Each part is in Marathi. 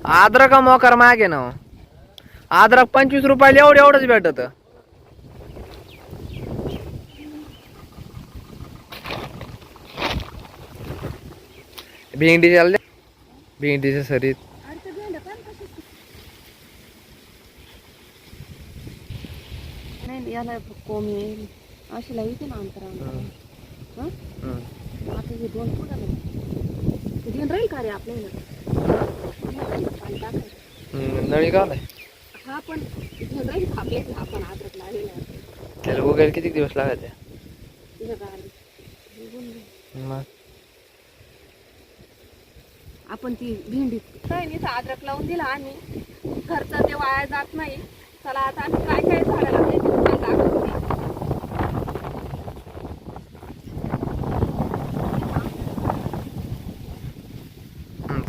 अद्रक मोकर मागे ना हो. अद्रक 25 रुपयाला एवढंच भेटत. भेंडी चालले भेंडीच्या सरीत. नाही याला कोंब येईल अशी लावते ना अंतरा. आता हे 2 फुटाला घेऊन राहील का रे आपल्याला पाणी टाकायचं. नळी का हा पण घेऊन राहील का आपल्याला आपण अद्रक लावलेला त्याला उगायला किती दिवस लागायचे. मग आपण ती भेंडी काय नाही अद्रक लावून दिला आणि खर्च ते वाया जात नाही. चला आता आम्ही काय काय झाडं लावले ते तुम्हाला दाखवते.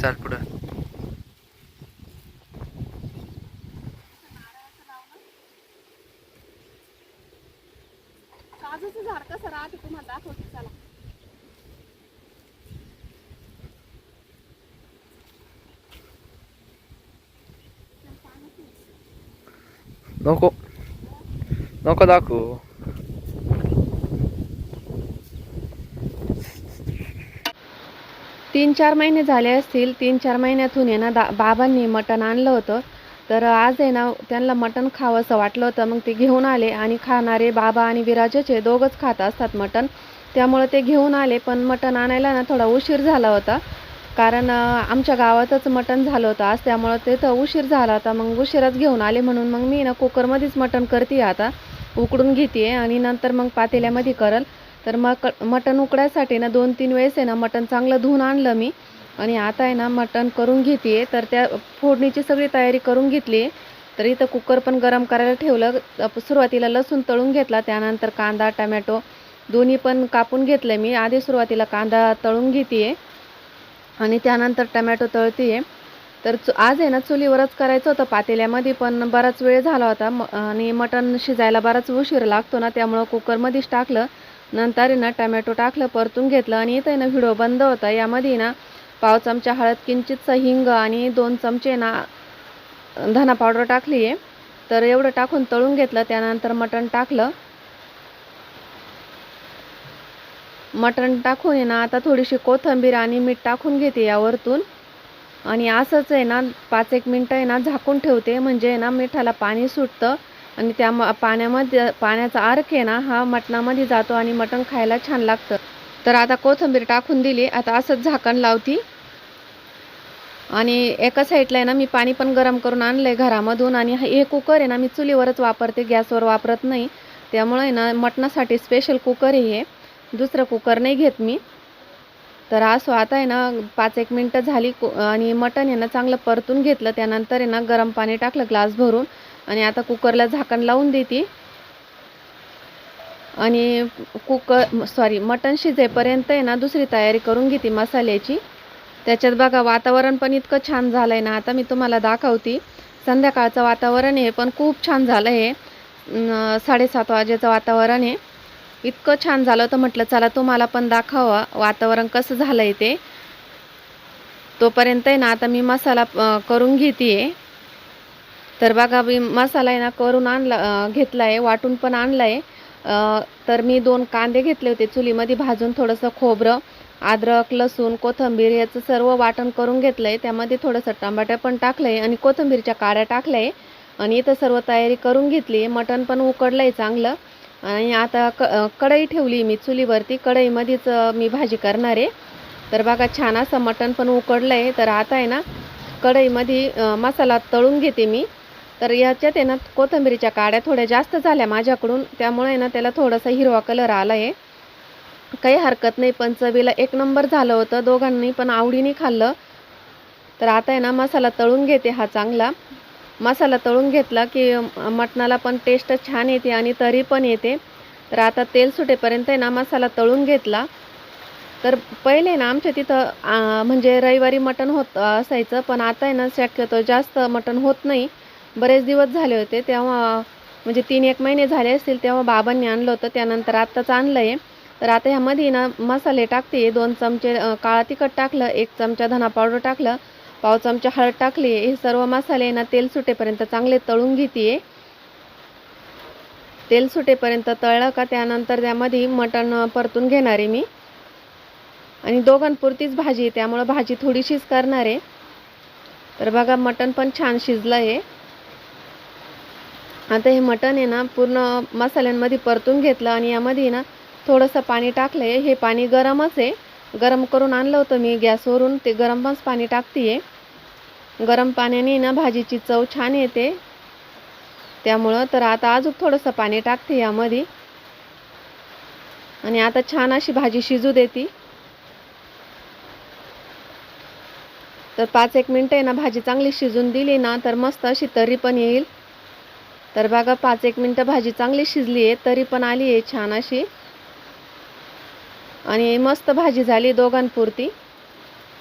चाल पुढं. काजूचं झाड कसं राहते तुम्हाला दाखवते चला. नको नको दाखवू. 3-4 महिने झाले असतील. 3-4 महिन्यातून आहे ना बाबांनी मटण आणलं होतं. तर आज आहे ना त्यांना मटण खावंसं वाटलं होतं. मग ते घेऊन आले आणि खाणारे बाबा आणि विराजचे दोघंच खात असतात मटण. त्यामुळे ते घेऊन आले. पण मटण आणायला ना थोडा उशीर झाला होता. कारण आमच्या गावातच मटण झालं होतं आज. त्यामुळं तिथं उशीर झाला होता. मग उशिराच घेऊन आले म्हणून मग मी ना कुकरमध्येच मटण करते आता. उकडून घेते आणि नंतर मग पातेल्यामध्ये करल. तर मग मटण उकडायसाठी ना 2-3 वेळेस आहे ना मटण चांगलं धुवून आणलं मी. आणि आता आहे ना मटण करून घेते. तर त्या फोडणीची सगळी तयारी करून घेतली. तर इथं कुकर पण गरम करायला ठेवलं. सुरुवातीला लसूण तळून घेतला. त्यानंतर कांदा टमॅटो दोन्ही पण कापून घेतले मी. आधी सुरुवातीला कांदा तळून घेते आणि त्यानंतर टमॅटो तळते. तर आज आहे ना चुलीवरच करायचं होतं पातेल्यामध्ये. पण बराच वेळ झाला होता आणि मटण शिजायला बराच उशीर लागतो ना. त्यामुळं कुकरमध्येच टाकलं. नंतर आहे ना टमॅटो टाकलं परतून घेतलं. आणि इथं आहे ना व्हिडिओ बंद होता. यामध्ये ना 1/2 चमचा हळद किंचितचा हिंग आणि 2 चमचे ना धना पावडर टाकली आहे. तर एवढं टाकून तळून घेतलं. त्यानंतर मटण टाकलं. मटण टाकून आहे ना आता थोडीशी कोथिंबीर आणि मीठ टाकून घेते यावरतून. आणि असंच आहे ना 5-1 मिनटं आहे ना झाकून ठेवते. म्हणजे आहे ना मिठाला पाणी सुटतं आणि त्या पाण्यामध्ये पाण्याचा अर्क आहे ना हा मटणामध्ये जातो आणि मटण खायला छान लागतं. तर आता कोथिंबीर टाकून दिली. आता असंच झाकण लावती. आणि एका साईडला आहे ना मी पाणी पण गरम करून आणलंय घरामधून. आणि हे कुकर आहे ना मी चुलीवरच वापरते, गॅसवर वापरत नाही. त्यामुळे आहे ना मटणासाठी स्पेशल कुकर आहे हे, दुसरं कुकर नाही घेत मी. तर असं आता आहे ना 5-1 मिनटं झाली आणि मटण आहे ना चांगलं परतून घेतलं. त्यानंतर आहे ना गरम पाणी टाकलं ग्लास भरून आणि आता कुकरला झाकण लावून देते. आणि मटण शिजेपर्यंत आहे ना दुसरी तयारी करून घेते मसाल्याची. त्याच्यात बघा वातावरण पण इतकं छान झालं आहे ना. आता मी तुम्हाला दाखवते. संध्याकाळचं वातावरण आहे पण खूप छान झालं आहे. 7:30 वाजेचं वातावरण आहे. इतकं छान झालं तर म्हटलं चला तुम्हाला पण दाखवा वातावरण कसं झालं आहे ते. तोपर्यंत आहे ना आता मी मसाला करून घेते आहे. तर बघा मी मसाला आहे ना करून घेतला आहे, वाटून पण आणला आहे. तर मी 2 कांदे घेतले होते चुलीमध्ये भाजून. थोडंसं खोबरं, अद्रक, लसूण, कोथिंबीर याचं सर्व वाटण करून घेतलं आहे. त्यामध्ये थोडंसं टमाटर पण टाकलं आहे आणि कोथिंबीरच्या काड्या टाकल्या आहे. आणि इथं सर्व तयारी करून घेतली आहे. मटण पण उकडलं आहे चांगलं. आणि आता कढई ठेवली मी चुलीवरती. कढईमध्येच मी भाजी करणार आहे. तर बघा छान असं मटण पण उकडलं आहे. तर आता आहे ना कढईमध्ये मसाला तळून घेते मी. तर याच्यात आहे ना कोथिंबीरीच्या काड्या थोड्या जास्त झाल्या माझ्याकडून. त्यामुळे ना त्याला थोडासा हिरवा कलर आला आहे. काही हरकत नाही, पण चवीला 1 नंबर झालं होतं. दोघांनी पण आवडीने खाल्लं. तर आता आहे ना मसाला तळून घेते हा चांगला. मसाला तळून घेतला की मटणाला पण टेस्ट छान येते आणि तरी पण येते. तर आता तेल सुटेपर्यंत आहे ना मसाला तळून घेतला. तर पहिले ना आमच्या तिथं म्हणजे रविवारी मटण असायचं. पण आता आहे ना शक्यतो जास्त मटण होत नाही. बरेच दिवस झाले होते तेव्हा, म्हणजे 3-1 महिने झाले असतील तेव्हा बाबांनी आणलं होतं. त्यानंतर आत्ताच आणलं आहे. तर आता ह्यामध्ये ना मसाले टाकते. 2 चमचे काळा तिखट टाकलं, 1 चमचा धना पावडर टाकलं पाव चमचा हळद टाकली आहे. हे सर्व मसाले ना तेल सुटेपर्यंत चांगले तळून घेते. तेल सुटेपर्यंत तळलं का त्यानंतर त्यामध्ये मटण परतून घेणार आहे मी. आणि दोघांपुरतीच भाजी आहे त्यामुळे भाजी थोडीशीच करणार आहे. तर बघा मटण पण छान शिजलं आहे. आता हे मटण आहे ना पूर्ण मसाल्यांमध्ये परतून घेतलं आणि यामध्ये ना थोडंसं पाणी टाकलं आहे. हे पाणी गरमच आहे, गरम करून आणलं होतं मी गॅसवरून, ते गरमच पाणी टाकते आहे. गरम पाण्याने ना भाजीची चव छान येते त्यामुळं. तर आता अजून थोडंसं पाणी टाकते यामध्ये आणि आता छान अशी भाजी शिजू देते. तर 5-1 मिनटं आहे ना भाजी चांगली शिजून दिली ना तर मस्त अशी तरी पण येईल. तर बघा 5-1 मिनटं भाजी चांगली शिजली आहे, तरी पण आली आहे छान अशी आणि मस्त भाजी झाली दोघांपुरती.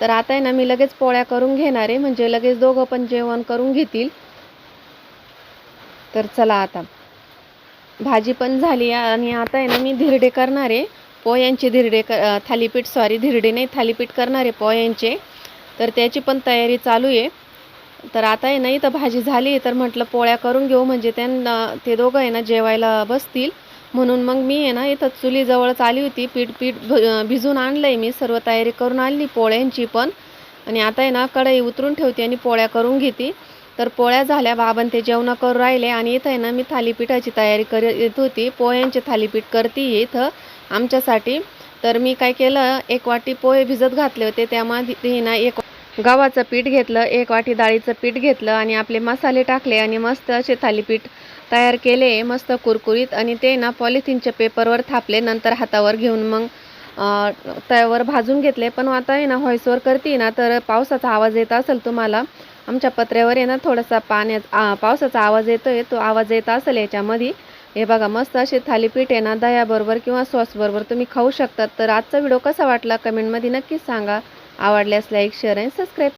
तर आता आहे ना मी लगेच पोळ्या करून घेणार आहे, म्हणजे लगेच दोघं पण जेवण करून घेतील. तर चला आता भाजी पण झाली आणि आता आहे ना मी धिरडे करणार आहे. पोह्यांचे धिरडे धिरडे नाही थालीपीठ करणार आहे पोह्यांचे. तर त्याची पण तयारी चालू आहे. तर आता आहे ना इथं भाजी झाली तर म्हटलं पोळ्या करून घेऊ, म्हणजे त्यांना ते दोघं आहे ना जेवायला बसतील. म्हणून मग मी आहे ना इथं चुलीजवळच आली होती. पीठ भिजून आणलं आहे मी, सर्व तयारी करून आणली पोळ्यांची पण. आणि आता आहे ना कढई उतरून ठेवते आणि पोळ्या करून घेते. तर पोळ्या झाल्या, बाबांते ते जेवण करून राहिले आणि इथं आहे ना मी थालीपीठाची तयारी करत होती. पोह्यांचे थालीपीठ करते इथं आमच्यासाठी. तर मी काय केलं, 1 वाटी पोहे भिजत घातले होते, त्यामध्ये ना 1 गव्हाचं पीठ घेतलं, 1 वाटी डाळीचं पीठ घेतलं आणि आपले मसाले टाकले आणि मस्त असे थालीपीठ तयार केले मस्त कुरकुरीत. आणि ते ना पॉलिथिनच्या पेपरवर थापले, नंतर हातावर घेऊन मग तव्यावर भाजून घेतले. पण आता आहे ना व्हॉइसवर करते ना तर पावसाचा आवाज येत असेल तुम्हाला. आमच्या पत्र्यावर आहे ना थोडासा पावसाचा आवाज येतोय, तो आवाज येत असेल याच्यामध्ये. हे बघा मस्त असे थालीपीठ आहे ना दह्याबरोबर किंवा सॉसबरोबर तुम्ही खाऊ शकतात. तर आजचा व्हिडिओ कसा वाटला कमेंटमध्ये नक्कीच सांगा. आवडल्यास लाईक, शेअर आणि सबस्क्राईब